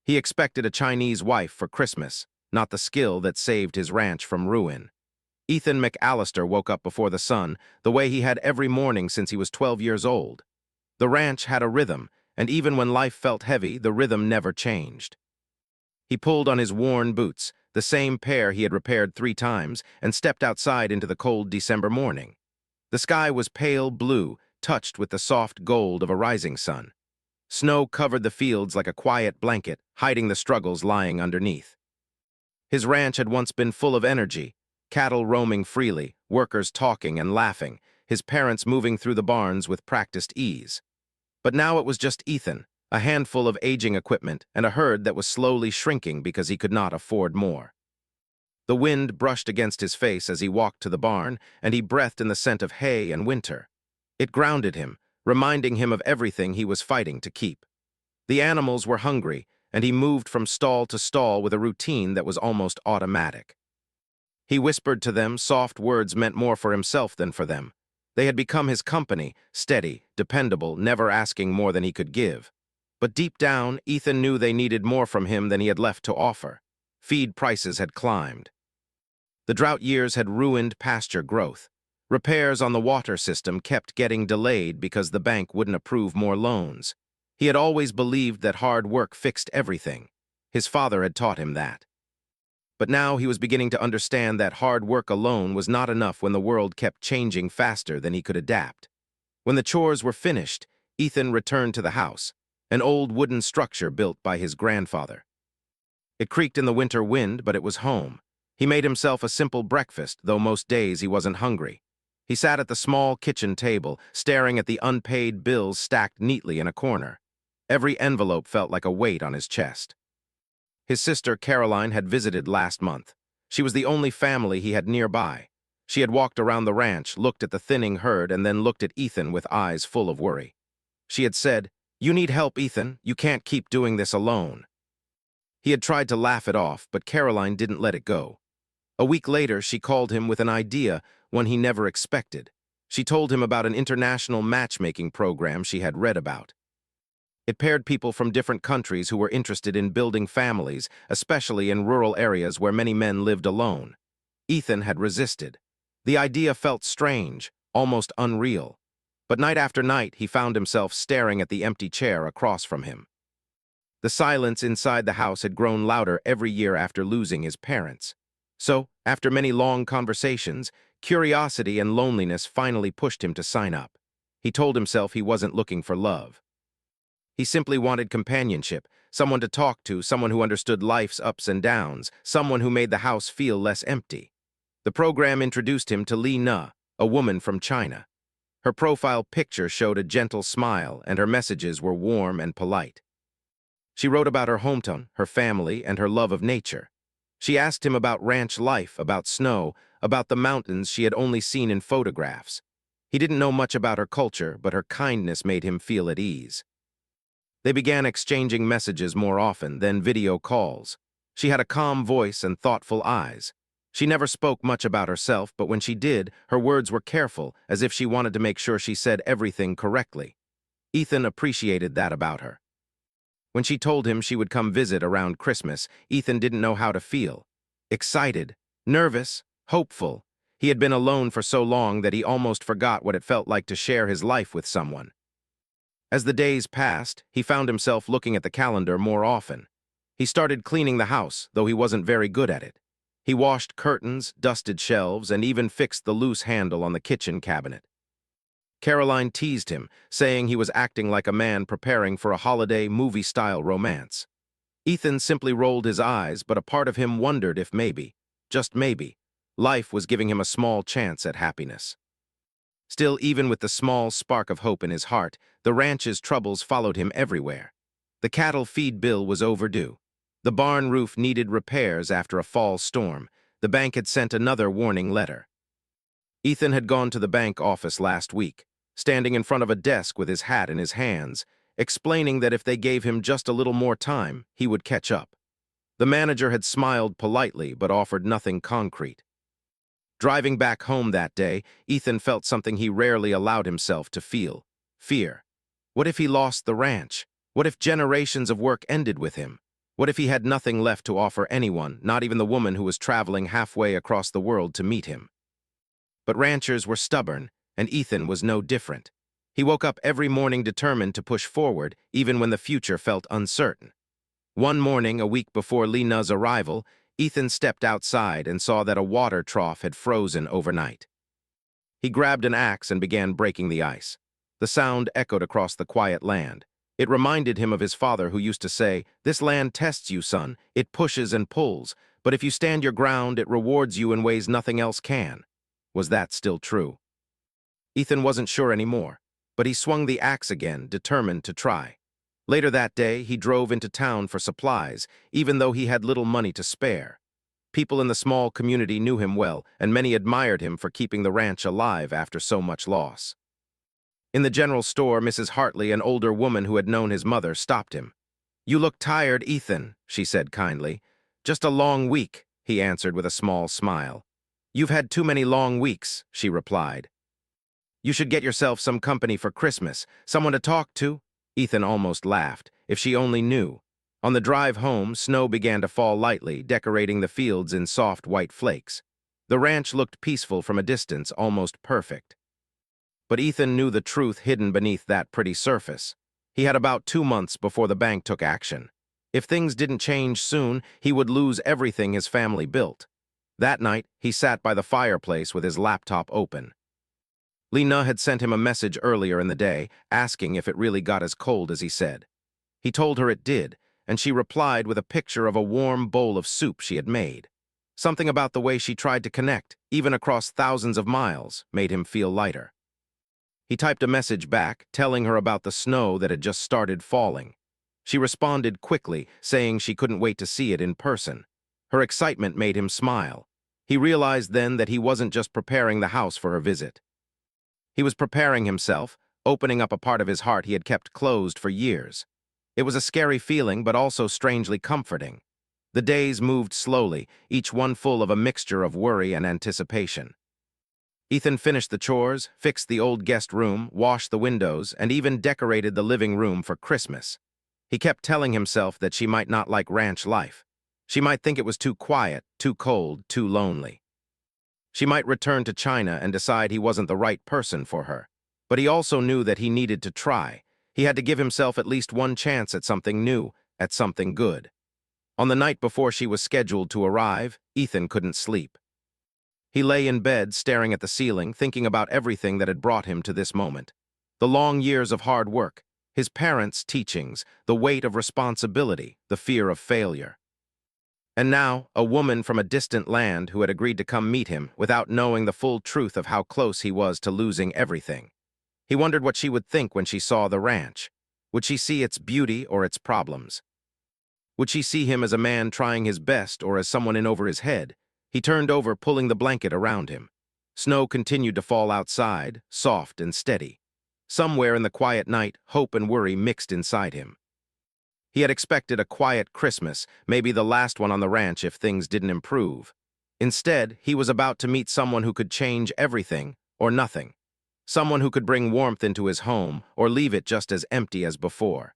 He expected a Chinese wife for Christmas, not the skill that saved his ranch from ruin. Ethan McAllister woke up before the sun, the way he had every morning since he was 12 years old. The ranch had a rhythm, and even when life felt heavy, the rhythm never changed. He pulled on his worn boots, the same pair he had repaired 3 times, and stepped outside into the cold December morning. The sky was pale blue, touched with the soft gold of a rising sun. Snow covered the fields like a quiet blanket, hiding the struggles lying underneath. His ranch had once been full of energy, cattle roaming freely, workers talking and laughing, his parents moving through the barns with practiced ease. But now it was just Ethan, a handful of aging equipment, and a herd that was slowly shrinking because he could not afford more. The wind brushed against his face as he walked to the barn, and he breathed in the scent of hay and winter. It grounded him, reminding him of everything he was fighting to keep. The animals were hungry, and he moved from stall to stall with a routine that was almost automatic. He whispered to them soft words meant more for himself than for them. They had become his company, steady, dependable, never asking more than he could give. But deep down, Ethan knew they needed more from him than he had left to offer. Feed prices had climbed. The drought years had ruined pasture growth. Repairs on the water system kept getting delayed because the bank wouldn't approve more loans. He had always believed that hard work fixed everything. His father had taught him that. But now he was beginning to understand that hard work alone was not enough when the world kept changing faster than he could adapt. When the chores were finished, Ethan returned to the house, an old wooden structure built by his grandfather. It creaked in the winter wind, but it was home. He made himself a simple breakfast, though most days he wasn't hungry. He sat at the small kitchen table, staring at the unpaid bills stacked neatly in a corner. Every envelope felt like a weight on his chest. His sister Caroline had visited last month. She was the only family he had nearby. She had walked around the ranch, looked at the thinning herd, and then looked at Ethan with eyes full of worry. She had said, "You need help, Ethan. You can't keep doing this alone." He had tried to laugh it off, but Caroline didn't let it go. A week later, she called him with an idea, one he never expected. She told him about an international matchmaking program she had read about. It paired people from different countries who were interested in building families, especially in rural areas where many men lived alone. Ethan had resisted. The idea felt strange, almost unreal. But night after night, he found himself staring at the empty chair across from him. The silence inside the house had grown louder every year after losing his parents. So, after many long conversations, curiosity and loneliness finally pushed him to sign up. He told himself he wasn't looking for love. He simply wanted companionship, someone to talk to, someone who understood life's ups and downs, someone who made the house feel less empty. The program introduced him to Li Na, a woman from China. Her profile picture showed a gentle smile, and her messages were warm and polite. She wrote about her hometown, her family, and her love of nature. She asked him about ranch life, about snow, about the mountains she had only seen in photographs. He didn't know much about her culture, but her kindness made him feel at ease. They began exchanging messages more often, then video calls. She had a calm voice and thoughtful eyes. She never spoke much about herself, but when she did, her words were careful, as if she wanted to make sure she said everything correctly. Ethan appreciated that about her. When she told him she would come visit around Christmas, Ethan didn't know how to feel. Excited, nervous, hopeful. He had been alone for so long that he almost forgot what it felt like to share his life with someone. As the days passed, he found himself looking at the calendar more often. He started cleaning the house, though he wasn't very good at it. He washed curtains, dusted shelves, and even fixed the loose handle on the kitchen cabinet. Caroline teased him, saying he was acting like a man preparing for a holiday movie-style romance. Ethan simply rolled his eyes, but a part of him wondered if maybe, just maybe, life was giving him a small chance at happiness. Still, even with the small spark of hope in his heart, the ranch's troubles followed him everywhere. The cattle feed bill was overdue. The barn roof needed repairs after a fall storm. The bank had sent another warning letter. Ethan had gone to the bank office last week, standing in front of a desk with his hat in his hands, explaining that if they gave him just a little more time, he would catch up. The manager had smiled politely but offered nothing concrete. Driving back home that day, Ethan felt something he rarely allowed himself to feel: fear. What if he lost the ranch? What if generations of work ended with him? What if he had nothing left to offer anyone, not even the woman who was traveling halfway across the world to meet him? But ranchers were stubborn, and Ethan was no different. He woke up every morning determined to push forward, even when the future felt uncertain. One morning, a week before Lena's arrival, Ethan stepped outside and saw that a water trough had frozen overnight. He grabbed an axe and began breaking the ice. The sound echoed across the quiet land. It reminded him of his father who used to say, "This land tests you, son. It pushes and pulls, but if you stand your ground, it rewards you in ways nothing else can." Was that still true? Ethan wasn't sure anymore, but he swung the axe again, determined to try. Later that day, he drove into town for supplies, even though he had little money to spare. People in the small community knew him well, and many admired him for keeping the ranch alive after so much loss. In the general store, Mrs. Hartley, an older woman who had known his mother, stopped him. "You look tired, Ethan," she said kindly. "Just a long week," he answered with a small smile. "You've had too many long weeks," she replied. "You should get yourself some company for Christmas, someone to talk to." Ethan almost laughed. If she only knew. On the drive home, snow began to fall lightly, decorating the fields in soft white flakes. The ranch looked peaceful from a distance, almost perfect. But Ethan knew the truth hidden beneath that pretty surface. He had about 2 months before the bank took action. If things didn't change soon, he would lose everything his family built. That night, he sat by the fireplace with his laptop open. Lena had sent him a message earlier in the day, asking if it really got as cold as he said. He told her it did, and she replied with a picture of a warm bowl of soup she had made. Something about the way she tried to connect, even across thousands of miles, made him feel lighter. He typed a message back, telling her about the snow that had just started falling. She responded quickly, saying she couldn't wait to see it in person. Her excitement made him smile. He realized then that he wasn't just preparing the house for her visit. He was preparing himself, opening up a part of his heart he had kept closed for years. It was a scary feeling, but also strangely comforting. The days moved slowly, each one full of a mixture of worry and anticipation. Ethan finished the chores, fixed the old guest room, washed the windows, and even decorated the living room for Christmas. He kept telling himself that she might not like ranch life. She might think it was too quiet, too cold, too lonely. She might return to China and decide he wasn't the right person for her. But he also knew that he needed to try. He had to give himself at least one chance at something new, at something good. On the night before she was scheduled to arrive, Ethan couldn't sleep. He lay in bed, staring at the ceiling, thinking about everything that had brought him to this moment. The long years of hard work, his parents' teachings, the weight of responsibility, the fear of failure. And now, a woman from a distant land who had agreed to come meet him without knowing the full truth of how close he was to losing everything. He wondered what she would think when she saw the ranch. Would she see its beauty or its problems? Would she see him as a man trying his best or as someone in over his head? He turned over, pulling the blanket around him. Snow continued to fall outside, soft and steady. Somewhere in the quiet night, hope and worry mixed inside him. He had expected a quiet Christmas, maybe the last one on the ranch if things didn't improve. Instead, he was about to meet someone who could change everything or nothing. Someone who could bring warmth into his home or leave it just as empty as before.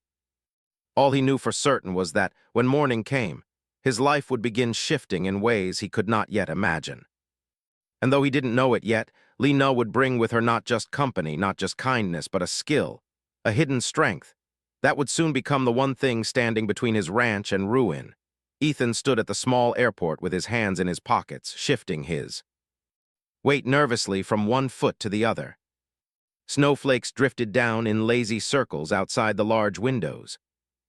All he knew for certain was that, when morning came, his life would begin shifting in ways he could not yet imagine. And though he didn't know it yet, Lena would bring with her not just company, not just kindness, but a skill, a hidden strength. That would soon become the one thing standing between his ranch and ruin. Ethan stood at the small airport with his hands in his pockets, shifting his weight nervously from one foot to the other. Snowflakes drifted down in lazy circles outside the large windows.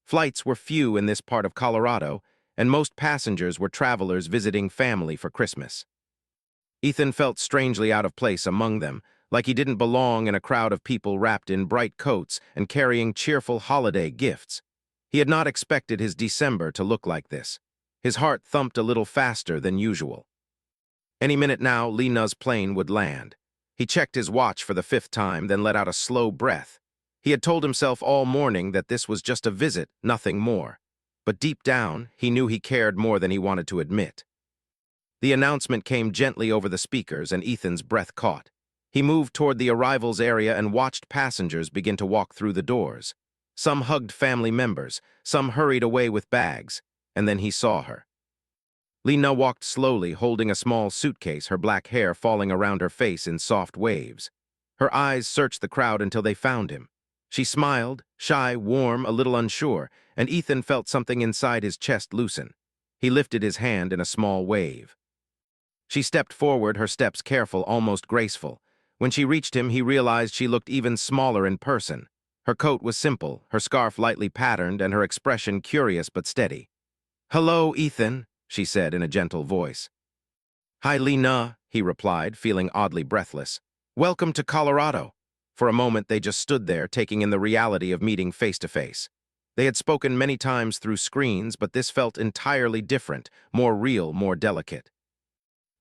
Flights were few in this part of Colorado, and most passengers were travelers visiting family for Christmas. Ethan felt strangely out of place among them, like he didn't belong in a crowd of people wrapped in bright coats and carrying cheerful holiday gifts. He had not expected his December to look like this. His heart thumped a little faster than usual. Any minute now, Lena's plane would land. He checked his watch for the 5th time, then let out a slow breath. He had told himself all morning that this was just a visit, nothing more. But deep down, he knew he cared more than he wanted to admit. The announcement came gently over the speakers, and Ethan's breath caught. He moved toward the arrivals area and watched passengers begin to walk through the doors. Some hugged family members, some hurried away with bags. and then he saw her. Lena walked slowly, holding a small suitcase, her black hair falling around her face in soft waves. Her eyes searched the crowd until they found him. She smiled, shy, warm, a little unsure, and Ethan felt something inside his chest loosen. He lifted his hand in a small wave. She stepped forward, her steps careful, almost graceful. When she reached him, he realized she looked even smaller in person. Her coat was simple, her scarf lightly patterned, and her expression curious but steady. "Hello, Ethan," she said in a gentle voice. "Hi, Lena," he replied, feeling oddly breathless. "Welcome to Colorado." For a moment, they just stood there, taking in the reality of meeting face to face. They had spoken many times through screens, but this felt entirely different, more real, more delicate.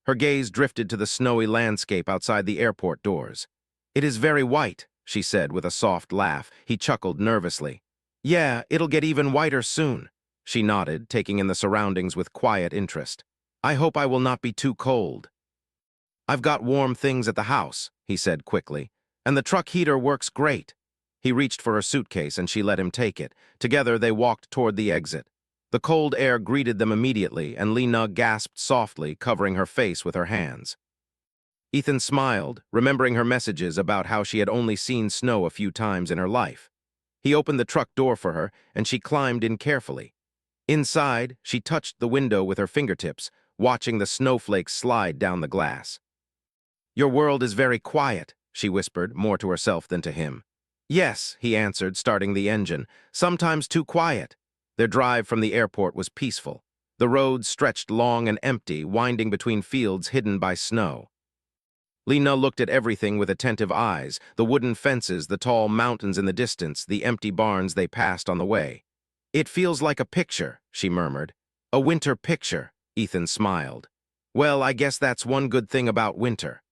Her gaze drifted to the snowy landscape outside the airport doors. "It is very white," she said with a soft laugh. He chuckled nervously. "Yeah, it'll get even whiter soon." She nodded, taking in the surroundings with quiet interest. "I hope I will not be too cold." "I've got warm things at the house," he said quickly, "and the truck heater works great." He reached for her suitcase and she let him take it. Together they walked toward the exit. The cold air greeted them immediately, and Lena gasped softly, covering her face with her hands. Ethan smiled, remembering her messages about how she had only seen snow a few times in her life. He opened the truck door for her, and she climbed in carefully. Inside, she touched the window with her fingertips, watching the snowflakes slide down the glass. "Your world is very quiet," she whispered, more to herself than to him. "Yes," he answered, starting the engine, "sometimes too quiet." Their drive from the airport was peaceful. The road stretched long and empty, winding between fields hidden by snow. Lena looked at everything with attentive eyes, the wooden fences, the tall mountains in the distance, the empty barns they passed on the way. "It feels like a picture," she murmured. "A winter picture," Ethan smiled. "Well, I guess that's one good thing about winter."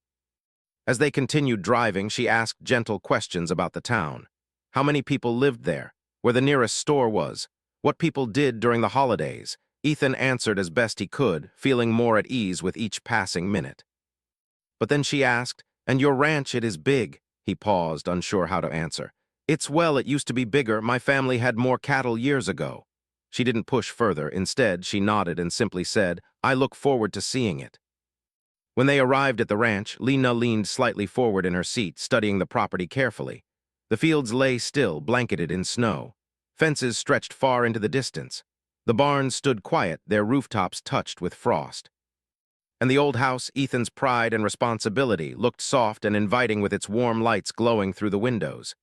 As they continued driving, she asked gentle questions about the town. How many people lived there? Where the nearest store was? What people did during the holidays? Ethan answered as best he could, feeling more at ease with each passing minute. But then she asked, "And your ranch, it is big?" He paused, unsure how to answer. It used to be bigger. My family had more cattle years ago." She didn't push further. Instead, she nodded and simply said, "I look forward to seeing it." When they arrived at the ranch, Lena leaned slightly forward in her seat, studying the property carefully. The fields lay still, blanketed in snow. Fences stretched far into the distance. The barns stood quiet, their rooftops touched with frost. And the old house, Ethan's pride and responsibility, looked soft and inviting with its warm lights glowing through the windows.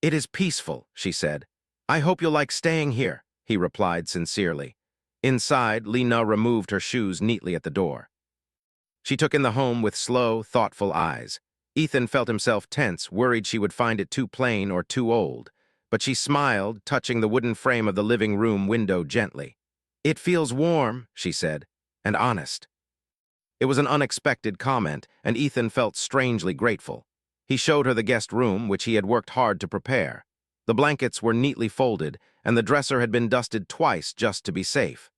"It is peaceful," she said. "I hope you'll like staying here," he replied sincerely. Inside, Lena removed her shoes neatly at the door. She took in the home with slow, thoughtful eyes. Ethan felt himself tense, worried she would find it too plain or too old. But she smiled, touching the wooden frame of the living room window gently. "It feels warm," she said, "and honest." It was an unexpected comment, and Ethan felt strangely grateful. He showed her the guest room, which he had worked hard to prepare. The blankets were neatly folded, and the dresser had been dusted twice just to be safe.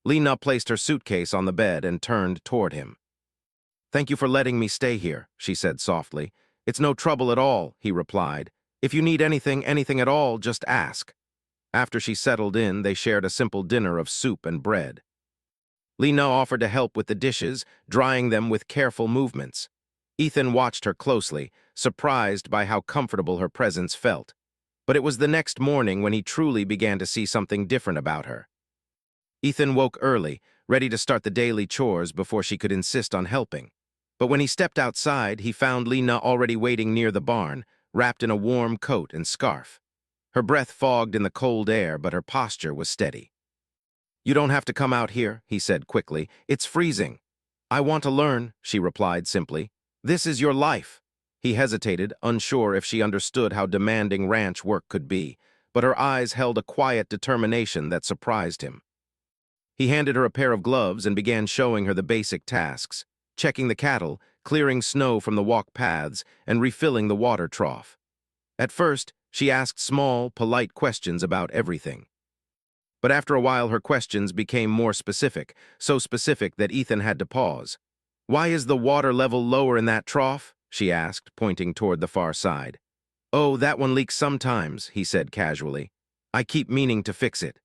Lena placed her suitcase on the bed and turned toward him. "Thank you for letting me stay here," she said softly. "It's no trouble at all," he replied. "If you need anything at all, just ask." After she settled in, they shared a simple dinner of soup and bread. Lena offered to help with the dishes, drying them with careful movements. Ethan watched her closely, surprised by how comfortable her presence felt. But it was the next morning when he truly began to see something different about her. Ethan woke early, ready to start the daily chores before she could insist on helping. But when he stepped outside, he found Lena already waiting near the barn, wrapped in a warm coat and scarf. Her breath fogged in the cold air, but her posture was steady. "You don't have to come out here," he said quickly. "It's freezing." "I want to learn," she replied simply. "This is your life." He hesitated, unsure if she understood how demanding ranch work could be, but her eyes held a quiet determination that surprised him. He handed her a pair of gloves and began showing her the basic tasks, checking the cattle, clearing snow from the walk paths, and refilling the water trough. At first, she asked small, polite questions about everything. But after a while, her questions became more specific, so specific that Ethan had to pause. "Why is the water level lower in that trough?" she asked, pointing toward the far side. "Oh, that one leaks sometimes," he said casually. "I keep meaning to fix it."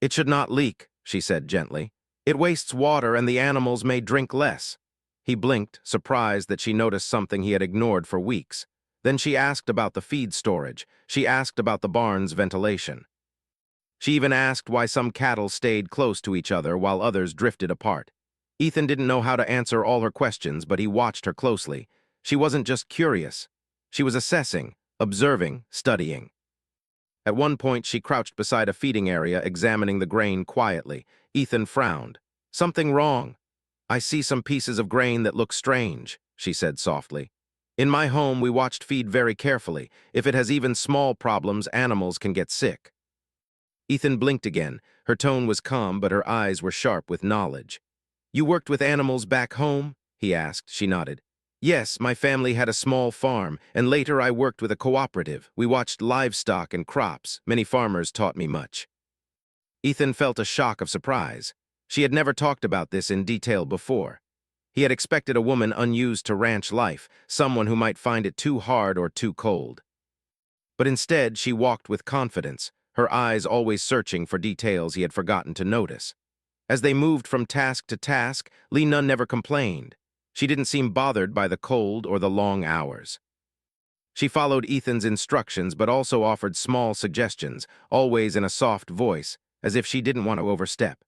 "It should not leak," she said gently. It wastes water and the animals may drink less. He blinked, surprised that she noticed something he had ignored for weeks. Then she asked about the feed storage. She asked about the barn's ventilation. She even asked why some cattle stayed close to each other while others drifted apart. Ethan didn't know how to answer all her questions, but he watched her closely. She wasn't just curious. She was assessing, observing, studying. At one point, she crouched beside a feeding area, examining the grain quietly. Ethan frowned. "Something wrong. I see some pieces of grain that look strange," she said softly. "In my home, we watched feed very carefully. If it has even small problems, animals can get sick." Ethan blinked again. Her tone was calm, but her eyes were sharp with knowledge. "You worked with animals back home?" he asked. She nodded. "Yes, my family had a small farm, and later I worked with a cooperative. We watched livestock and crops. Many farmers taught me much." Ethan felt a shock of surprise. She had never talked about this in detail before. He had expected a woman unused to ranch life, someone who might find it too hard or too cold. But instead, she walked with confidence, her eyes always searching for details he had forgotten to notice. As they moved from task to task, Lena never complained. She didn't seem bothered by the cold or the long hours. She followed Ethan's instructions but also offered small suggestions, always in a soft voice, as if she didn't want to overstep.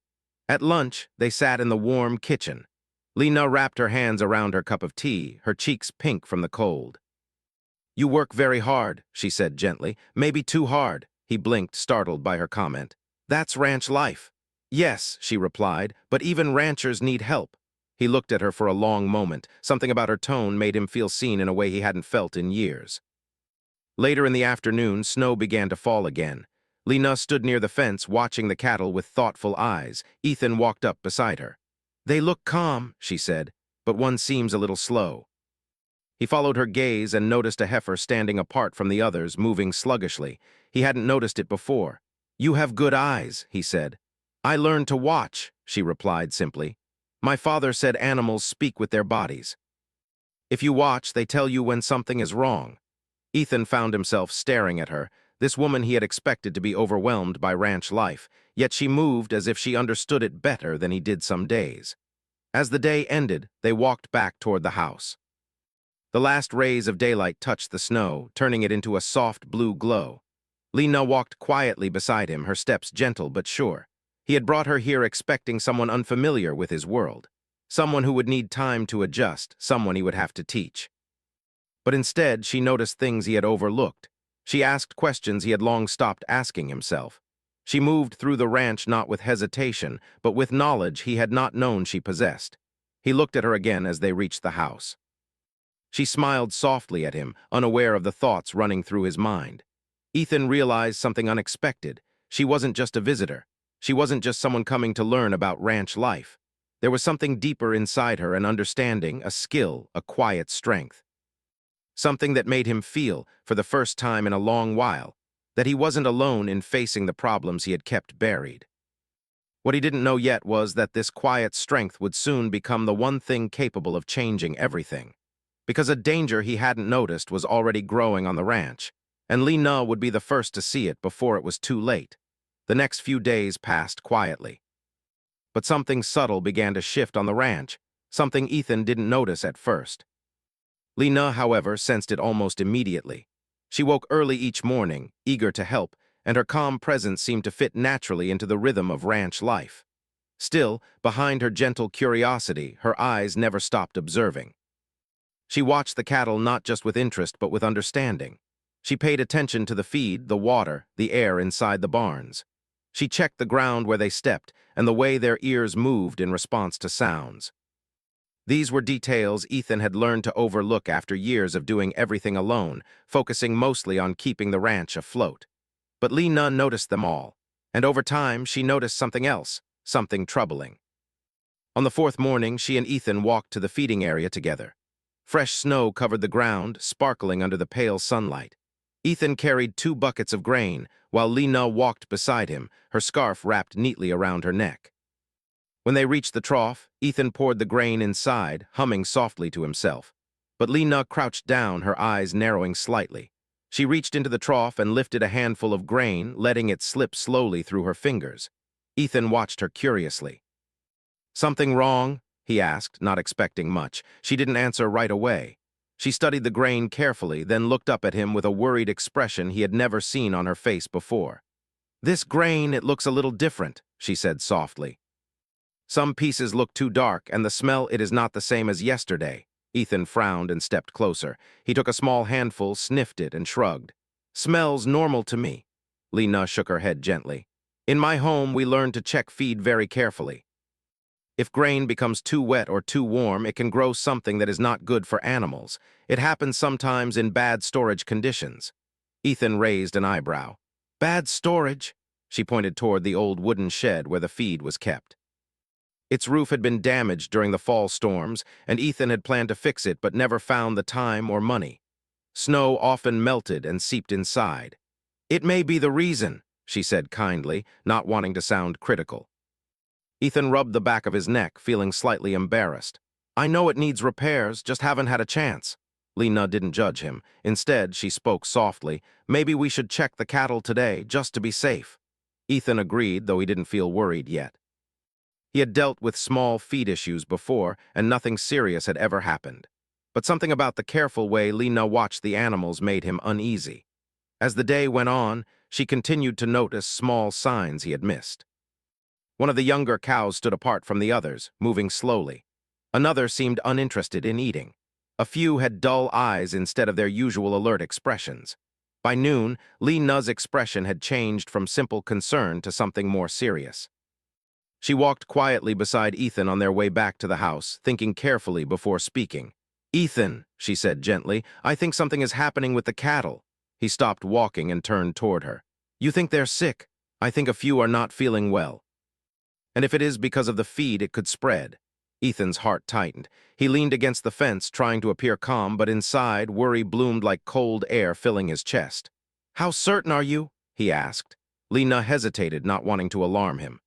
At lunch, they sat in the warm kitchen. Lena wrapped her hands around her cup of tea, her cheeks pink from the cold. "You work very hard," she said gently. "Maybe too hard." He blinked, startled by her comment. "That's ranch life." "Yes," she replied, "but even ranchers need help." He looked at her for a long moment. Something about her tone made him feel seen in a way he hadn't felt in years. Later in the afternoon, snow began to fall again. Lena stood near the fence, watching the cattle with thoughtful eyes. Ethan walked up beside her. "They look calm," she said, "but one seems a little slow." He followed her gaze and noticed a heifer standing apart from the others, moving sluggishly. He hadn't noticed it before. "You have good eyes," he said. "I learned to watch," she replied simply. "My father said animals speak with their bodies. If you watch, they tell you when something is wrong." Ethan found himself staring at her. This woman he had expected to be overwhelmed by ranch life, yet she moved as if she understood it better than he did some days. As the day ended, they walked back toward the house. The last rays of daylight touched the snow, turning it into a soft blue glow. Lena walked quietly beside him, her steps gentle but sure. He had brought her here expecting someone unfamiliar with his world, someone who would need time to adjust, someone he would have to teach. But instead, she noticed things he had overlooked. She asked questions he had long stopped asking himself. She moved through the ranch not with hesitation, but with knowledge he had not known she possessed. He looked at her again as they reached the house. She smiled softly at him, unaware of the thoughts running through his mind. Ethan realized something unexpected. She wasn't just a visitor. She wasn't just someone coming to learn about ranch life. There was something deeper inside her, an understanding, a skill, a quiet strength. Something that made him feel, for the first time in a long while, that he wasn't alone in facing the problems he had kept buried. What he didn't know yet was that this quiet strength would soon become the one thing capable of changing everything. Because a danger he hadn't noticed was already growing on the ranch, and Lena would be the first to see it before it was too late. The next few days passed quietly. But something subtle began to shift on the ranch, something Ethan didn't notice at first. Lena, however, sensed it almost immediately. She woke early each morning, eager to help, and her calm presence seemed to fit naturally into the rhythm of ranch life. Still, behind her gentle curiosity, her eyes never stopped observing. She watched the cattle not just with interest but with understanding. She paid attention to the feed, the water, the air inside the barns. She checked the ground where they stepped and the way their ears moved in response to sounds. These were details Ethan had learned to overlook after years of doing everything alone, focusing mostly on keeping the ranch afloat. But Lena noticed them all, and over time she noticed something else, something troubling. On the fourth morning, she and Ethan walked to the feeding area together. Fresh snow covered the ground, sparkling under the pale sunlight. Ethan carried 2 buckets of grain, while Lena walked beside him, her scarf wrapped neatly around her neck. When they reached the trough, Ethan poured the grain inside, humming softly to himself. But Lena crouched down, her eyes narrowing slightly. She reached into the trough and lifted a handful of grain, letting it slip slowly through her fingers. Ethan watched her curiously. "Something wrong?" he asked, not expecting much. She didn't answer right away. She studied the grain carefully, then looked up at him with a worried expression he had never seen on her face before. "This grain, it looks a little different," she said softly. "Some pieces look too dark, and the smell it is not the same as yesterday." Ethan frowned and stepped closer. He took a small handful, sniffed it, and shrugged. "Smells normal to me." Lena shook her head gently. "In my home, we learn to check feed very carefully. If grain becomes too wet or too warm, it can grow something that is not good for animals. It happens sometimes in bad storage conditions." Ethan raised an eyebrow. "Bad storage?" She pointed toward the old wooden shed where the feed was kept. Its roof had been damaged during the fall storms, and Ethan had planned to fix it but never found the time or money. Snow often melted and seeped inside. "It may be the reason," she said kindly, not wanting to sound critical. Ethan rubbed the back of his neck, feeling slightly embarrassed. "I know it needs repairs, just haven't had a chance." Lena didn't judge him. Instead, she spoke softly. "Maybe we should check the cattle today, just to be safe." Ethan agreed, though he didn't feel worried yet. He had dealt with small feed issues before, and nothing serious had ever happened. But something about the careful way Lena watched the animals made him uneasy. As the day went on, she continued to notice small signs he had missed. One of the younger cows stood apart from the others, moving slowly. Another seemed uninterested in eating. A few had dull eyes instead of their usual alert expressions. By noon, Lena's expression had changed from simple concern to something more serious. She walked quietly beside Ethan on their way back to the house, thinking carefully before speaking. "Ethan," she said gently, "I think something is happening with the cattle." He stopped walking and turned toward her. "You think they're sick? I think a few are not feeling well. And if it is because of the feed, it could spread." Ethan's heart tightened. He leaned against the fence, trying to appear calm, but inside, worry bloomed like cold air filling his chest. "How certain are you?" he asked. Lena hesitated, not wanting to alarm him.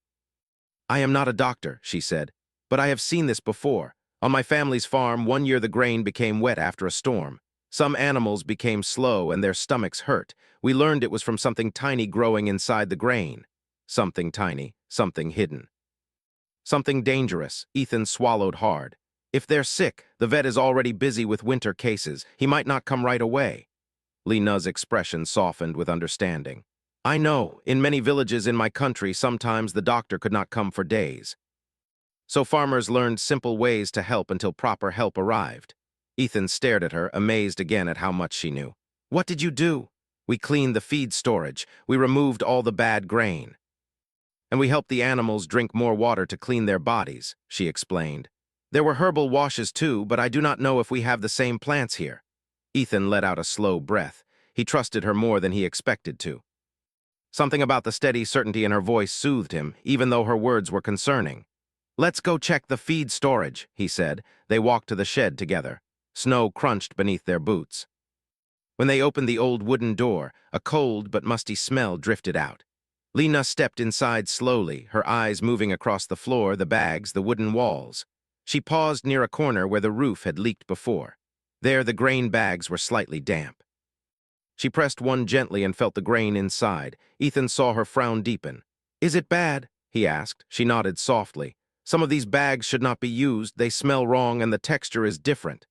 "I am not a doctor," she said, "but I have seen this before. On my family's farm, one year the grain became wet after a storm. Some animals became slow and their stomachs hurt. We learned it was from something tiny growing inside the grain. Something tiny, something hidden. Something dangerous." Ethan swallowed hard. "If they're sick, the vet is already busy with winter cases. He might not come right away." Lena's expression softened with understanding. "I know, in many villages in my country, sometimes the doctor could not come for days. So farmers learned simple ways to help until proper help arrived." Ethan stared at her, amazed again at how much she knew. "What did you do?" "We cleaned the feed storage. We removed all the bad grain. And we helped the animals drink more water to clean their bodies," she explained. "There were herbal washes too, but I do not know if we have the same plants here." Ethan let out a slow breath. He trusted her more than he expected to. Something about the steady certainty in her voice soothed him, even though her words were concerning. "Let's go check the feed storage," he said. They walked to the shed together. Snow crunched beneath their boots. When they opened the old wooden door, a cold but musty smell drifted out. Lena stepped inside slowly, her eyes moving across the floor, the bags, the wooden walls. She paused near a corner where the roof had leaked before. There, the grain bags were slightly damp. She pressed one gently and felt the grain inside. Ethan saw her frown deepen. "Is it bad?" he asked. She nodded softly. "Some of these bags should not be used. They smell wrong and the texture is different."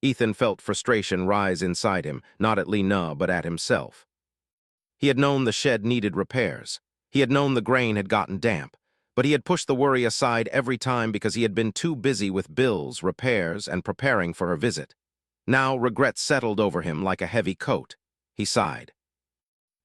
Ethan felt frustration rise inside him, not at Lena, but at himself. He had known the shed needed repairs. He had known the grain had gotten damp, but he had pushed the worry aside every time because he had been too busy with bills, repairs, and preparing for her visit. Now regret settled over him like a heavy coat. He sighed.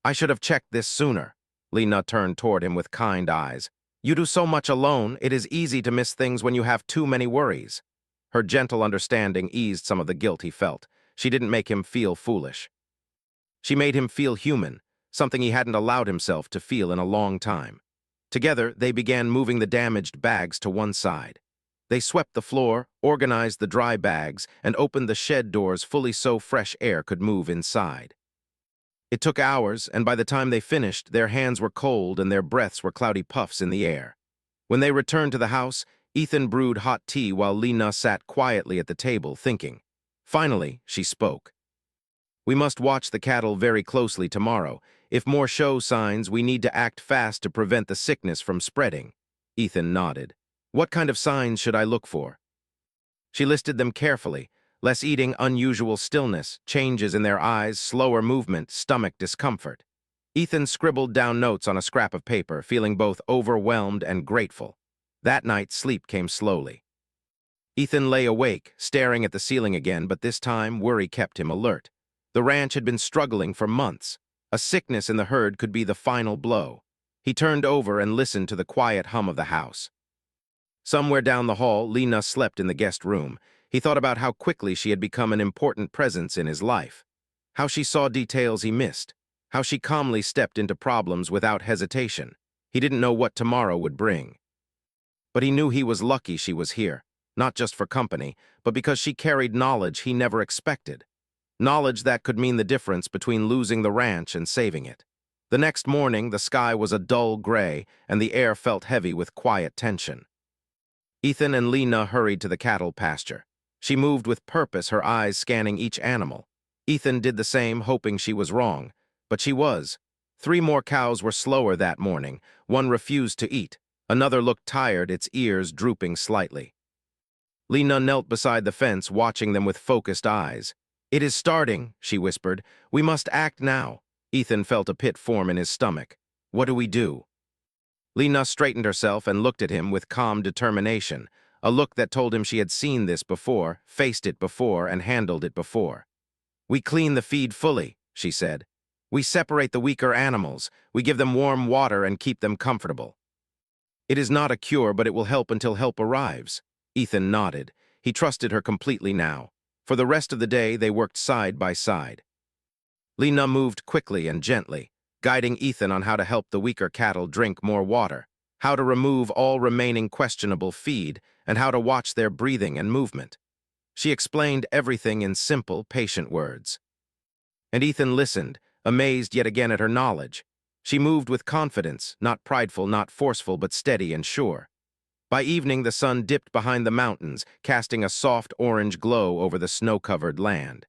"I should have checked this sooner." Lena turned toward him with kind eyes. "You do so much alone, it is easy to miss things when you have too many worries." Her gentle understanding eased some of the guilt he felt. She didn't make him feel foolish. She made him feel human, something he hadn't allowed himself to feel in a long time. Together, they began moving the damaged bags to one side. They swept the floor, organized the dry bags, and opened the shed doors fully so fresh air could move inside. It took hours, and by the time they finished, their hands were cold and their breaths were cloudy puffs in the air. When they returned to the house, Ethan brewed hot tea while Lena sat quietly at the table, thinking. Finally, she spoke. "We must watch the cattle very closely tomorrow. If more show signs, we need to act fast to prevent the sickness from spreading. Ethan nodded. What kind of signs should I look for? She listed them carefully. Less eating, unusual stillness, changes in their eyes, slower movement, stomach discomfort. Ethan scribbled down notes on a scrap of paper, feeling both overwhelmed and grateful. That night, sleep came slowly. Ethan lay awake, staring at the ceiling again, but this time, worry kept him alert. The ranch had been struggling for months. A sickness in the herd could be the final blow. He turned over and listened to the quiet hum of the house. Somewhere down the hall, Lena slept in the guest room. He thought about how quickly she had become an important presence in his life. How she saw details he missed. How she calmly stepped into problems without hesitation. He didn't know what tomorrow would bring. But he knew he was lucky she was here, not just for company, but because she carried knowledge he never expected. Knowledge that could mean the difference between losing the ranch and saving it. The next morning, the sky was a dull gray, and the air felt heavy with quiet tension. Ethan and Lena hurried to the cattle pasture. She moved with purpose, her eyes scanning each animal. Ethan did the same, hoping she was wrong. But she was. 3 more cows were slower that morning. One refused to eat. Another looked tired, its ears drooping slightly. Lena knelt beside the fence, watching them with focused eyes. "It is starting," she whispered. "We must act now." Ethan felt a pit form in his stomach. "What do we do?" Lena straightened herself and looked at him with calm determination, a look that told him she had seen this before, faced it before, and handled it before. "We clean the feed fully," she said. "We separate the weaker animals. We give them warm water and keep them comfortable. It is not a cure, but it will help until help arrives." Ethan nodded. He trusted her completely now. For the rest of the day, they worked side by side. Lena moved quickly and gently, guiding Ethan on how to help the weaker cattle drink more water, how to remove all remaining questionable feed, and how to watch their breathing and movement. She explained everything in simple, patient words. And Ethan listened, amazed yet again at her knowledge. She moved with confidence, not prideful, not forceful, but steady and sure. By evening, the sun dipped behind the mountains, casting a soft orange glow over the snow-covered land.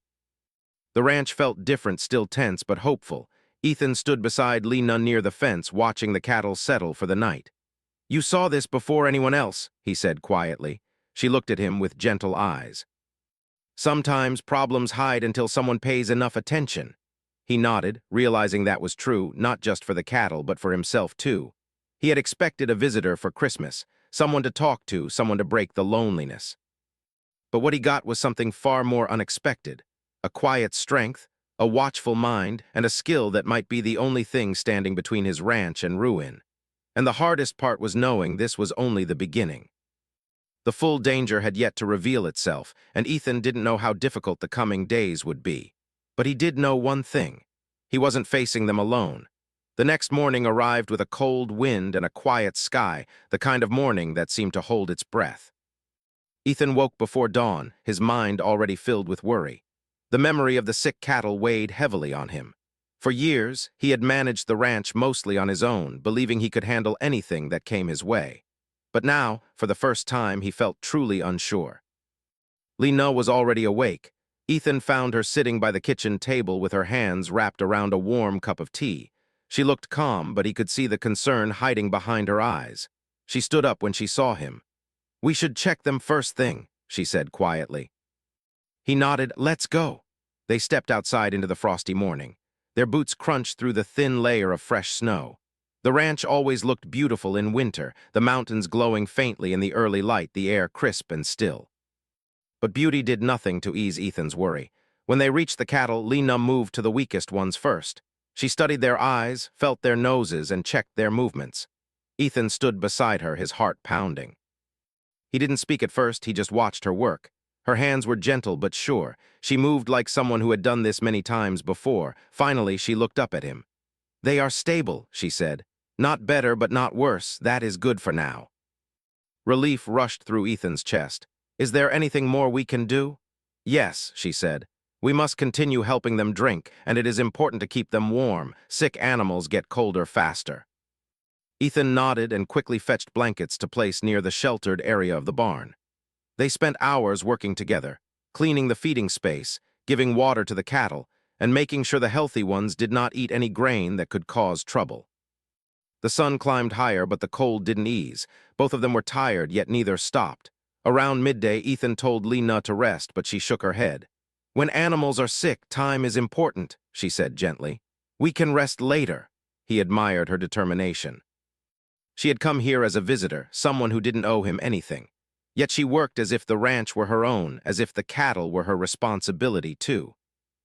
The ranch felt different, still tense, but hopeful. Ethan stood beside Lena near the fence, watching the cattle settle for the night. "You saw this before anyone else," he said quietly. She looked at him with gentle eyes. "Sometimes problems hide until someone pays enough attention." He nodded, realizing that was true, not just for the cattle, but for himself too. He had expected a visitor for Christmas, someone to talk to, someone to break the loneliness. But what he got was something far more unexpected. A quiet strength, a watchful mind, and a skill that might be the only thing standing between his ranch and ruin. And the hardest part was knowing this was only the beginning. The full danger had yet to reveal itself, and Ethan didn't know how difficult the coming days would be. But he did know one thing. He wasn't facing them alone. The next morning arrived with a cold wind and a quiet sky, the kind of morning that seemed to hold its breath. Ethan woke before dawn, his mind already filled with worry. The memory of the sick cattle weighed heavily on him. For years, he had managed the ranch mostly on his own, believing he could handle anything that came his way. But now, for the first time, he felt truly unsure. Lena was already awake. Ethan found her sitting by the kitchen table with her hands wrapped around a warm cup of tea. She looked calm, but he could see the concern hiding behind her eyes. She stood up when she saw him. "We should check them first thing," she said quietly. He nodded. "Let's go." They stepped outside into the frosty morning. Their boots crunched through the thin layer of fresh snow. The ranch always looked beautiful in winter, the mountains glowing faintly in the early light, the air crisp and still. But beauty did nothing to ease Ethan's worry. When they reached the cattle, Lena moved to the weakest ones first. She studied their eyes, felt their noses, and checked their movements. Ethan stood beside her, his heart pounding. He didn't speak at first, he just watched her work. Her hands were gentle but sure. She moved like someone who had done this many times before. Finally, she looked up at him. "They are stable," she said. "Not better, but not worse. That is good for now." Relief rushed through Ethan's chest. "Is there anything more we can do?" "Yes," she said. "We must continue helping them drink, and it is important to keep them warm. Sick animals get colder faster." Ethan nodded and quickly fetched blankets to place near the sheltered area of the barn. They spent hours working together, cleaning the feeding space, giving water to the cattle, and making sure the healthy ones did not eat any grain that could cause trouble. The sun climbed higher, but the cold didn't ease. Both of them were tired, yet neither stopped. Around midday, Ethan told Lena to rest, but she shook her head. "When animals are sick, time is important," she said gently. "We can rest later." He admired her determination. She had come here as a visitor, someone who didn't owe him anything. Yet she worked as if the ranch were her own, as if the cattle were her responsibility too.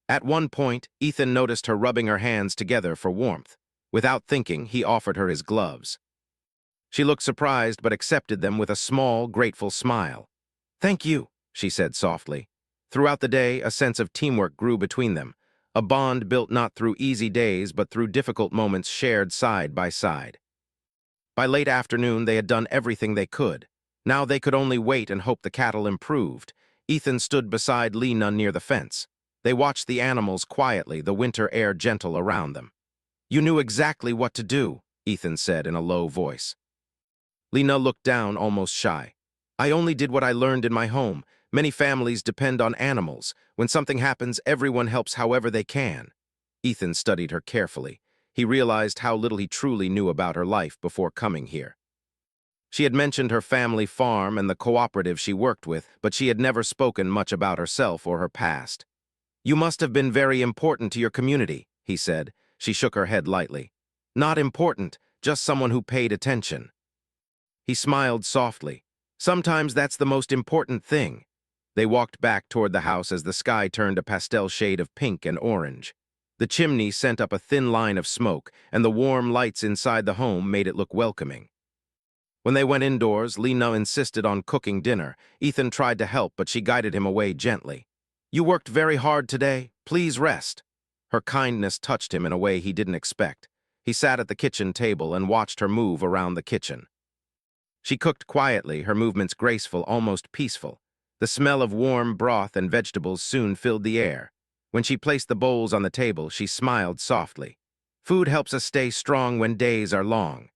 At one point, Ethan noticed her rubbing her hands together for warmth. Without thinking, he offered her his gloves. She looked surprised but accepted them with a small, grateful smile. "Thank you," she said softly. Throughout the day, a sense of teamwork grew between them, a bond built not through easy days but through difficult moments shared side by side. By late afternoon, they had done everything they could. Now they could only wait and hope the cattle improved. Ethan stood beside Lena near the fence. They watched the animals quietly, the winter air gentle around them. "You knew exactly what to do," Ethan said in a low voice. Lena looked down, almost shy. "I only did what I learned in my home. Many families depend on animals. When something happens, everyone helps however they can." Ethan studied her carefully. He realized how little he truly knew about her life before coming here. She had mentioned her family farm and the cooperative she worked with, but she had never spoken much about herself or her past. "You must have been very important to your community," he said. She shook her head lightly. "Not important, just someone who paid attention." He smiled softly. "Sometimes that's the most important thing." They walked back toward the house as the sky turned a pastel shade of pink and orange. The chimney sent up a thin line of smoke, and the warm lights inside the home made it look welcoming. When they went indoors, Lena insisted on cooking dinner. Ethan tried to help, but she guided him away gently. "You worked very hard today. Please rest." Her kindness touched him in a way he didn't expect. He sat at the kitchen table and watched her move around the kitchen. She cooked quietly, her movements graceful, almost peaceful. The smell of warm broth and vegetables soon filled the air. When she placed the bowls on the table, she smiled softly. "Food helps us stay strong when days are long."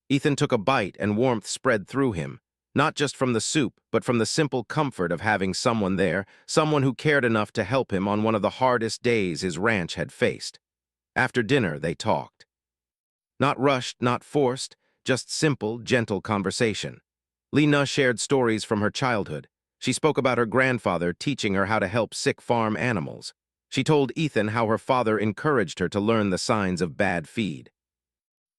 Ethan took a bite and warmth spread through him, not just from the soup, but from the simple comfort of having someone there, someone who cared enough to help him on one of the hardest days his ranch had faced. After dinner, they talked. Not rushed, not forced, just simple, gentle conversation. Lena shared stories from her childhood. She spoke about her grandfather teaching her how to help sick farm animals. She told Ethan how her father encouraged her to learn the signs of bad feed.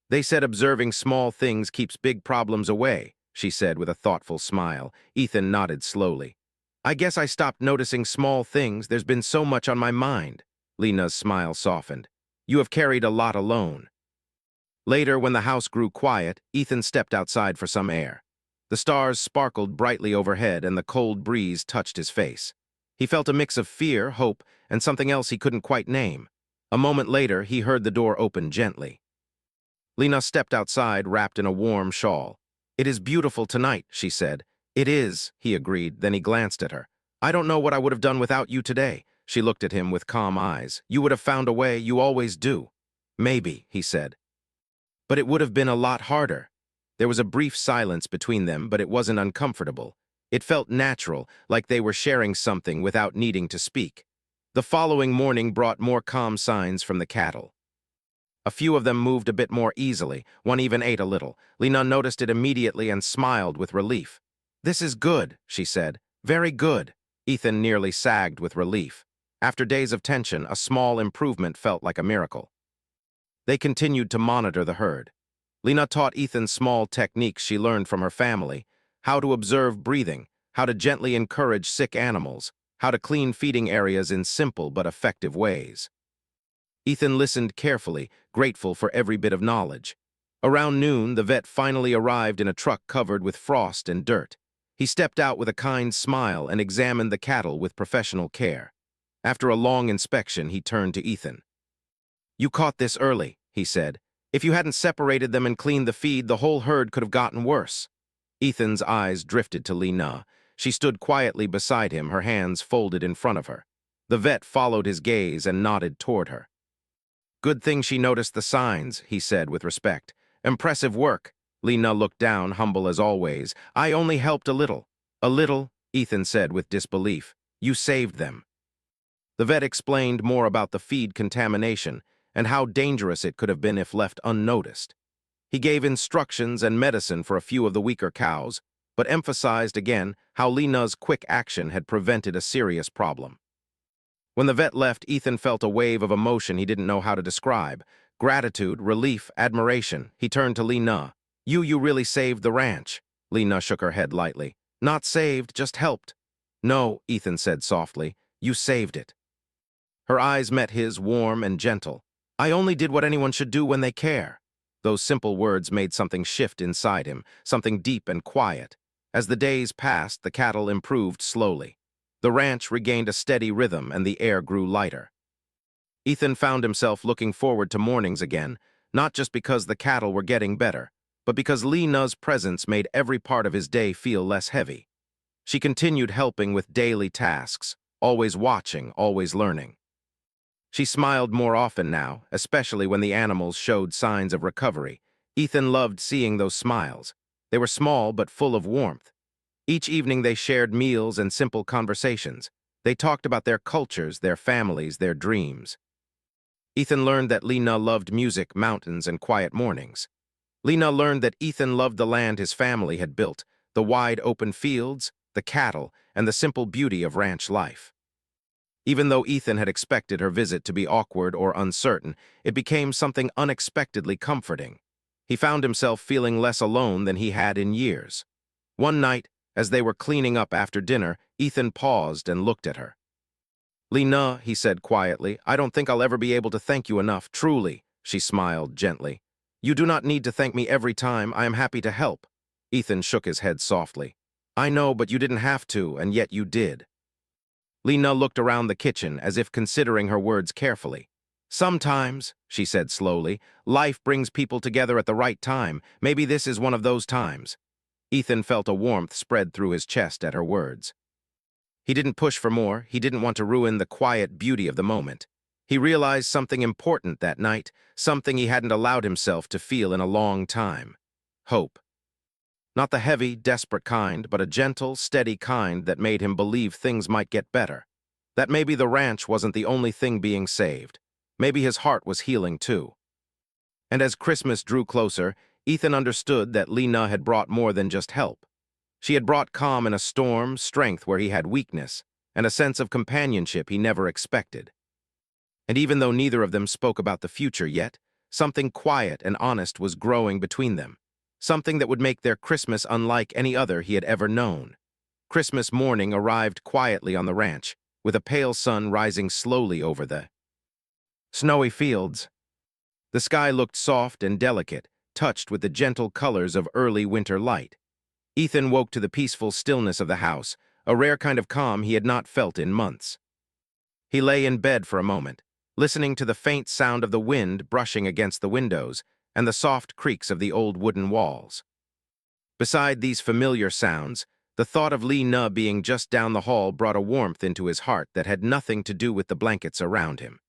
"They said observing small things keeps big problems away," she said with a thoughtful smile. Ethan nodded slowly. "I guess I stopped noticing small things. There's been so much on my mind." Lena's smile softened. "You have carried a lot alone." Later, when the house grew quiet, Ethan stepped outside for some air. The stars sparkled brightly overhead and the cold breeze touched his face. He felt a mix of fear, hope, and something else he couldn't quite name. A moment later, he heard the door open gently. Lena stepped outside, wrapped in a warm shawl. "It is beautiful tonight," she said. "It is," he agreed, then he glanced at her. "I don't know what I would have done without you today." She looked at him with calm eyes. "You would have found a way, you always do." "Maybe," he said. "But it would have been a lot harder." There was a brief silence between them, but it wasn't uncomfortable. It felt natural, like they were sharing something without needing to speak. The following morning brought more calm signs from the cattle. A few of them moved a bit more easily, one even ate a little. Lena noticed it immediately and smiled with relief. "This is good," she said. "Very good." Ethan nearly sagged with relief. After days of tension, a small improvement felt like a miracle. They continued to monitor the herd. Lena taught Ethan small techniques she learned from her family: how to observe breathing, how to gently encourage sick animals, how to clean feeding areas in simple but effective ways. Ethan listened carefully, grateful for every bit of knowledge. Around noon, the vet finally arrived in a truck covered with frost and dirt. He stepped out with a kind smile and examined the cattle with professional care. After a long inspection, he turned to Ethan. "You caught this early," he said. "If you hadn't separated them and cleaned the feed, the whole herd could have gotten worse." Ethan's eyes drifted to Lena. She stood quietly beside him, her hands folded in front of her. The vet followed his gaze and nodded toward her. "Good thing she noticed the signs," he said with respect. "Impressive work." Lena looked down, humble as always. "I only helped a little." "A little," Ethan said with disbelief. "You saved them." The vet explained more about the feed contamination and how dangerous it could have been if left unnoticed. He gave instructions and medicine for a few of the weaker cows, but emphasized again how Lena's quick action had prevented a serious problem. When the vet left, Ethan felt a wave of emotion he didn't know how to describe. Gratitude, relief, admiration. He turned to Lena. You really saved the ranch." Lena shook her head lightly. "Not saved, just helped." "No," Ethan said softly. "You saved it." Her eyes met his, warm and gentle. "I only did what anyone should do when they care." Those simple words made something shift inside him, something deep and quiet. As the days passed, the cattle improved slowly. The ranch regained a steady rhythm and the air grew lighter. Ethan found himself looking forward to mornings again, not just because the cattle were getting better, but because Lena's presence made every part of his day feel less heavy. She continued helping with daily tasks, always watching, always learning. She smiled more often now, especially when the animals showed signs of recovery. Ethan loved seeing those smiles. They were small but full of warmth. Each evening they shared meals and simple conversations. They talked about their cultures, their families, their dreams. Ethan learned that Lena loved music, mountains, and quiet mornings. Lena learned that Ethan loved the land his family had built, the wide open fields, the cattle, and the simple beauty of ranch life. Even though Ethan had expected her visit to be awkward or uncertain, it became something unexpectedly comforting. He found himself feeling less alone than he had in years. One night, as they were cleaning up after dinner, Ethan paused and looked at her. "Lena," he said quietly, "I don't think I'll ever be able to thank you enough, truly." She smiled gently. "You do not need to thank me every time. I am happy to help." Ethan shook his head softly. "I know, but you didn't have to, and yet you did." Lena looked around the kitchen as if considering her words carefully. "Sometimes," she said slowly, "life brings people together at the right time. Maybe this is one of those times." Ethan felt a warmth spread through his chest at her words. He didn't push for more. He didn't want to ruin the quiet beauty of the moment. He realized something important that night, something he hadn't allowed himself to feel in a long time. Hope. Not the heavy, desperate kind, but a gentle, steady kind that made him believe things might get better. That maybe the ranch wasn't the only thing being saved. Maybe his heart was healing too. And as Christmas drew closer, Ethan understood that Lena had brought more than just help. She had brought calm in a storm, strength where he had weakness, and a sense of companionship he never expected. And even though neither of them spoke about the future yet, something quiet and honest was growing between them. Something that would make their Christmas unlike any other he had ever known. Christmas morning arrived quietly on the ranch, with a pale sun rising slowly over the snowy fields. The sky looked soft and delicate, touched with the gentle colors of early winter light. Ethan woke to the peaceful stillness of the house, a rare kind of calm he had not felt in months. He lay in bed for a moment, listening to the faint sound of the wind brushing against the windows and the soft creaks of the old wooden walls. Beside these familiar sounds, the thought of Lena being just down the hall brought a warmth into his heart that had nothing to do with the blankets around him.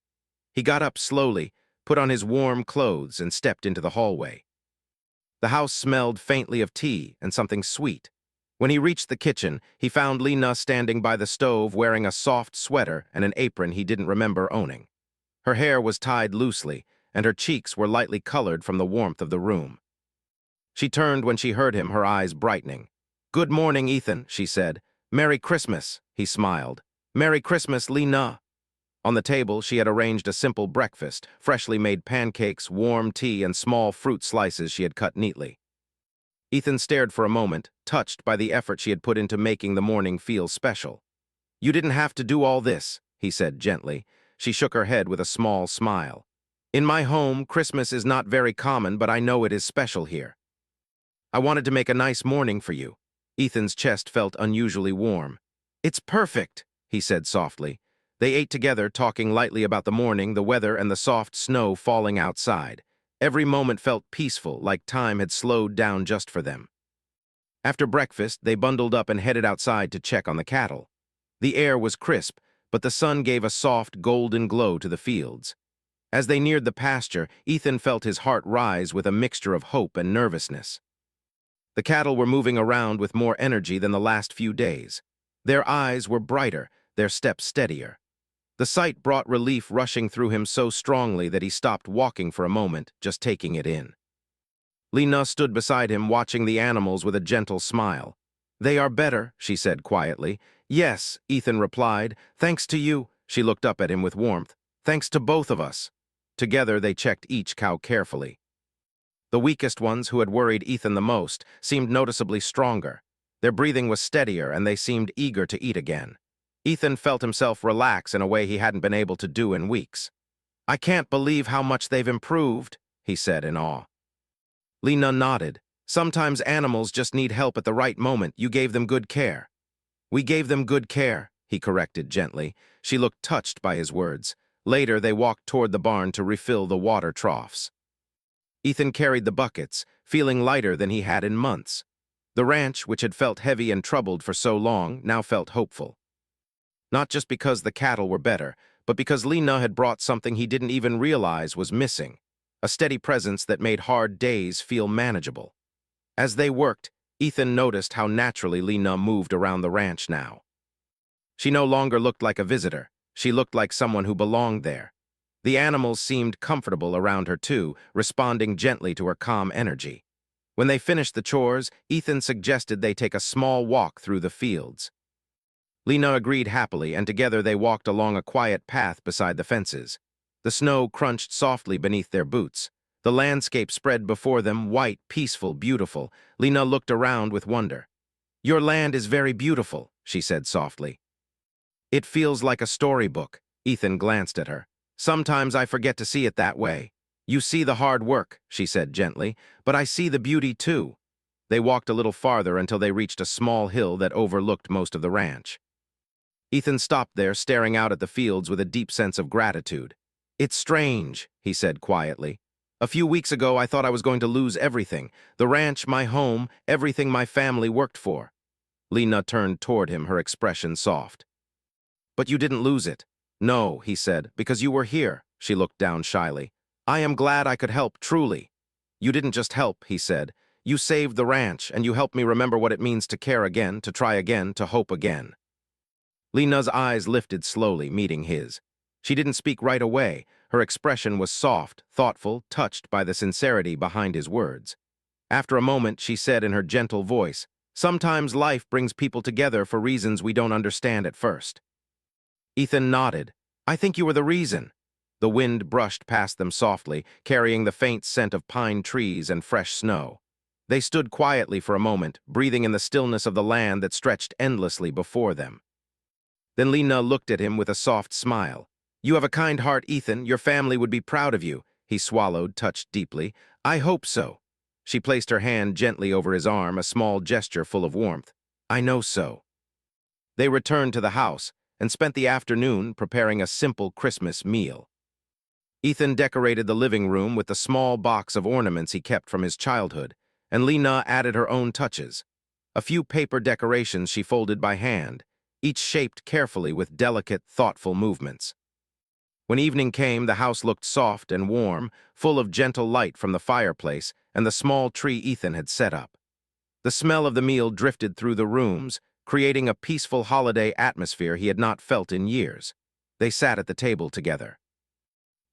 He got up slowly, put on his warm clothes, and stepped into the hallway. The house smelled faintly of tea and something sweet. When he reached the kitchen, he found Lena standing by the stove wearing a soft sweater and an apron he didn't remember owning. Her hair was tied loosely, and her cheeks were lightly colored from the warmth of the room. She turned when she heard him, her eyes brightening. "Good morning, Ethan," she said. "Merry Christmas," he smiled. "Merry Christmas, Lena." On the table, she had arranged a simple breakfast, freshly made pancakes, warm tea, and small fruit slices she had cut neatly. Ethan stared for a moment, touched by the effort she had put into making the morning feel special. "You didn't have to do all this," he said gently. She shook her head with a small smile. "In my home, Christmas is not very common, but I know it is special here. I wanted to make a nice morning for you." Ethan's chest felt unusually warm. "It's perfect," he said softly. They ate together, talking lightly about the morning, the weather, and the soft snow falling outside. Every moment felt peaceful, like time had slowed down just for them. After breakfast, they bundled up and headed outside to check on the cattle. The air was crisp, but the sun gave a soft, golden glow to the fields. As they neared the pasture, Ethan felt his heart rise with a mixture of hope and nervousness. The cattle were moving around with more energy than the last few days. Their eyes were brighter, their steps steadier. The sight brought relief rushing through him so strongly that he stopped walking for a moment, just taking it in. Lena stood beside him, watching the animals with a gentle smile. "They are better," she said quietly. "Yes," Ethan replied. "Thanks to you." She looked up at him with warmth. "Thanks to both of us." Together they checked each cow carefully. The weakest ones, who had worried Ethan the most, seemed noticeably stronger. Their breathing was steadier, and they seemed eager to eat again. Ethan felt himself relax in a way he hadn't been able to do in weeks. "I can't believe how much they've improved," he said in awe. Lena nodded. "Sometimes animals just need help at the right moment. You gave them good care." "We gave them good care," he corrected gently. She looked touched by his words. Later, they walked toward the barn to refill the water troughs. Ethan carried the buckets, feeling lighter than he had in months. The ranch, which had felt heavy and troubled for so long, now felt hopeful. Not just because the cattle were better, but because Lena had brought something he didn't even realize was missing, a steady presence that made hard days feel manageable. As they worked, Ethan noticed how naturally Lena moved around the ranch now. She no longer looked like a visitor. She looked like someone who belonged there. The animals seemed comfortable around her too, responding gently to her calm energy. When they finished the chores, Ethan suggested they take a small walk through the fields. Lena agreed happily, and together they walked along a quiet path beside the fences. The snow crunched softly beneath their boots. The landscape spread before them, white, peaceful, beautiful. Lena looked around with wonder. "Your land is very beautiful," she said softly. "It feels like a storybook." Ethan glanced at her. "Sometimes I forget to see it that way." "You see the hard work," she said gently, "but I see the beauty too." They walked a little farther until they reached a small hill that overlooked most of the ranch. Ethan stopped there, staring out at the fields with a deep sense of gratitude. "It's strange," he said quietly. "A few weeks ago I thought I was going to lose everything. The ranch, my home, everything my family worked for." Lena turned toward him, her expression soft. "But you didn't lose it." "No," he said, "because you were here." She looked down shyly. "I am glad I could help, truly." "You didn't just help," he said. "You saved the ranch, and you helped me remember what it means to care again, to try again, to hope again." Lena's eyes lifted slowly, meeting his. She didn't speak right away. Her expression was soft, thoughtful, touched by the sincerity behind his words. After a moment, she said in her gentle voice, "Sometimes life brings people together for reasons we don't understand at first." Ethan nodded. "I think you were the reason." The wind brushed past them softly, carrying the faint scent of pine trees and fresh snow. They stood quietly for a moment, breathing in the stillness of the land that stretched endlessly before them. Then Lena looked at him with a soft smile. "You have a kind heart, Ethan. Your family would be proud of you." He swallowed, touched deeply. "I hope so." She placed her hand gently over his arm, a small gesture full of warmth. "I know so." They returned to the house and spent the afternoon preparing a simple Christmas meal. Ethan decorated the living room with the small box of ornaments he kept from his childhood, and Lena added her own touches. A few paper decorations she folded by hand, each shaped carefully with delicate, thoughtful movements. When evening came, the house looked soft and warm, full of gentle light from the fireplace and the small tree Ethan had set up. The smell of the meal drifted through the rooms, creating a peaceful holiday atmosphere he had not felt in years. They sat at the table together.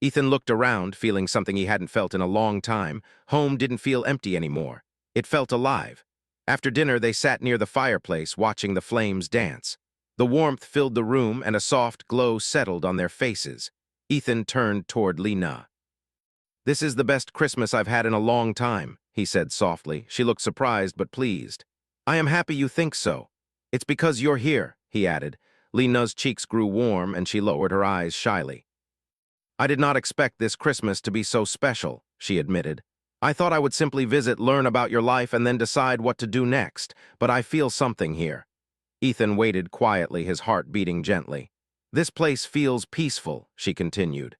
Ethan looked around, feeling something he hadn't felt in a long time. Home didn't feel empty anymore. It felt alive. After dinner, they sat near the fireplace, watching the flames dance. The warmth filled the room, and a soft glow settled on their faces. Ethan turned toward Lena. "This is the best Christmas I've had in a long time," he said softly. She looked surprised but pleased. "I am happy you think so. It's because you're here," he added. Lena's cheeks grew warm, and she lowered her eyes shyly. "I did not expect this Christmas to be so special," she admitted. "I thought I would simply visit, learn about your life, and then decide what to do next, but I feel something here." Ethan waited quietly, his heart beating gently. "This place feels peaceful," she continued.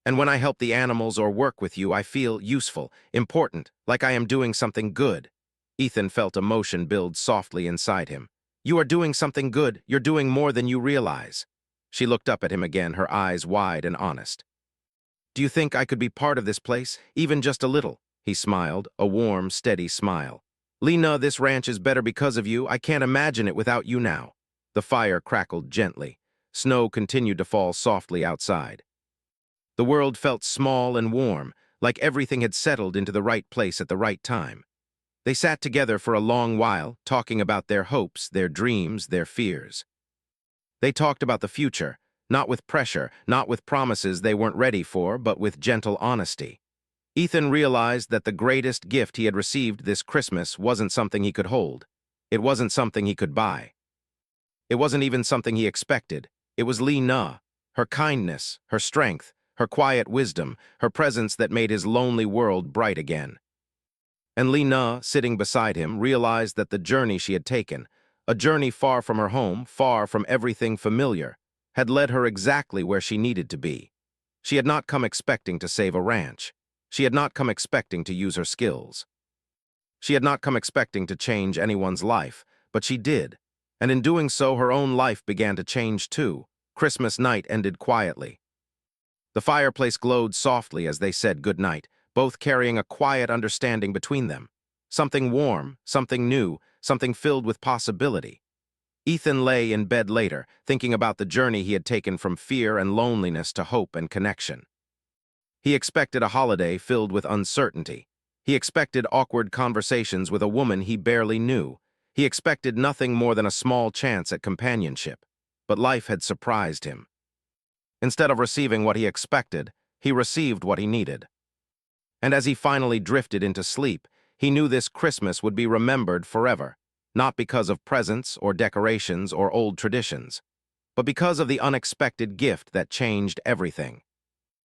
"And when I help the animals or work with you, I feel useful, important, like I am doing something good." Ethan felt emotion build softly inside him. "You are doing something good. You're doing more than you realize." She looked up at him again, her eyes wide and honest. "Do you think I could be part of this place, even just a little?" He smiled, a warm, steady smile. "Lena, this ranch is better because of you. I can't imagine it without you now." The fire crackled gently. Snow continued to fall softly outside. The world felt small and warm, like everything had settled into the right place at the right time. They sat together for a long while, talking about their hopes, their dreams, their fears. They talked about the future, not with pressure, not with promises they weren't ready for, but with gentle honesty. Ethan realized that the greatest gift he had received this Christmas wasn't something he could hold. It wasn't something he could buy. It wasn't even something he expected. It was Lee Na, her kindness, her strength, her quiet wisdom, her presence that made his lonely world bright again. And Lee Na, sitting beside him, realized that the journey she had taken, a journey far from her home, far from everything familiar, had led her exactly where she needed to be. She had not come expecting to save a ranch. She had not come expecting to use her skills. She had not come expecting to change anyone's life, but she did. And in doing so, her own life began to change too. Christmas night ended quietly. The fireplace glowed softly as they said goodnight, both carrying a quiet understanding between them. Something warm, something new, something filled with possibility. Ethan lay in bed later, thinking about the journey he had taken from fear and loneliness to hope and connection. He expected a holiday filled with uncertainty. He expected awkward conversations with a woman he barely knew. He expected nothing more than a small chance at companionship. But life had surprised him. Instead of receiving what he expected, he received what he needed. And as he finally drifted into sleep, he knew this Christmas would be remembered forever, not because of presents or decorations or old traditions, but because of the unexpected gift that changed everything.